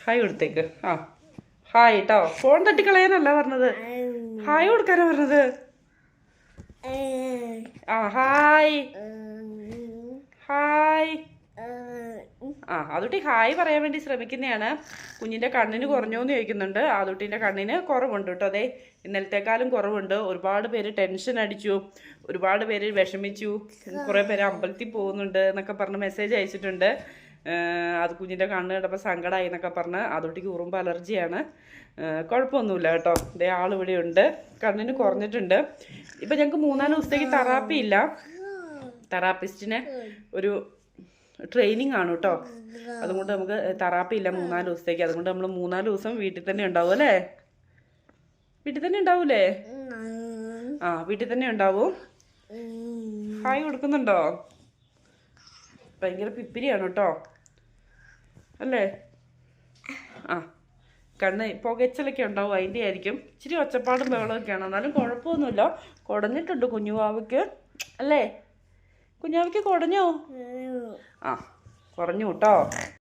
Hi കൊടുത്തേക്ക്. ആ hi കേട്ടോ. ഫോൺ തട്ടിക്കളയാനല്ല പറഞ്ഞത്, ഹായ് കൊടുക്കാനാ പറഞ്ഞത്. ആ ഹായ് ഹായ്. ആ അതുട്ടി ഹായ് പറയാൻ വേണ്ടി ശ്രമിക്കുന്നതാണ്. കുഞ്ഞിൻ്റെ കണ്ണിന് കുറഞ്ഞോന്ന് ചോദിക്കുന്നുണ്ട്. ആദുട്ടീൻ്റെ കണ്ണിന് കുറവുണ്ട് കേട്ടോ. അതെ, ഇന്നലത്തെക്കാളും കുറവുണ്ട്. ഒരുപാട് പേര് ടെൻഷൻ അടിച്ചു, ഒരുപാട് പേര് വിഷമിച്ചു, കുറേ പേര് അമ്പലത്തിൽ പോകുന്നുണ്ട് എന്നൊക്കെ പറഞ്ഞ് മെസ്സേജ് അയച്ചിട്ടുണ്ട്. അത് കുഞ്ഞിൻ്റെ കണ്ണ് കണ്ടപ്പോൾ സങ്കടമായി എന്നൊക്കെ പറഞ്ഞ്. ആദുട്ടിക്ക് ഉറുമ്പ് അലർജിയാണ്. കുഴപ്പമൊന്നുമില്ല കേട്ടോ. ഇതേ ആളിവിടെ ഉണ്ട്. കണ്ണിന് കുറഞ്ഞിട്ടുണ്ട്. ഇപ്പം ഞങ്ങൾക്ക് 3-4 ദിവസത്തേക്ക് തെറാപ്പി ഇല്ല. തെറാപ്പിസ്റ്റിന് ഒരു ട്രെയിനിങ് ആണ് കേട്ടോ. അതുകൊണ്ട് നമുക്ക് തെറാപ്പി ഇല്ല 3-4 ദിവസത്തേക്ക്. അതുകൊണ്ട് നമ്മൾ 3-4 ദിവസം വീട്ടിൽ തന്നെ ഉണ്ടാവും അല്ലേ? വീട്ടിൽ തന്നെ ഉണ്ടാവൂലേ? ആ വീട്ടിൽ തന്നെ ഉണ്ടാവും. ഹായ് കൊടുക്കുന്നുണ്ടോ? ഭയങ്കര പിപ്പിരിയാണ് കേട്ടോ അല്ലേ? ആ കണ്ണ് പുകച്ചലൊക്കെ ഉണ്ടാവും, അതിൻ്റെ ആയിരിക്കും. ഇച്ചിരി ഒച്ചപ്പാടും ബഹളമൊക്കെയാണ്. എന്നാലും കുഴപ്പമൊന്നുമില്ല. കുടഞ്ഞിട്ടുണ്ട് കുഞ്ഞുവാവയ്ക്ക് അല്ലേ? കുഞ്ഞാവയ്ക്ക് കുടഞ്ഞോ? ആ കുറഞ്ഞു കേട്ടോ.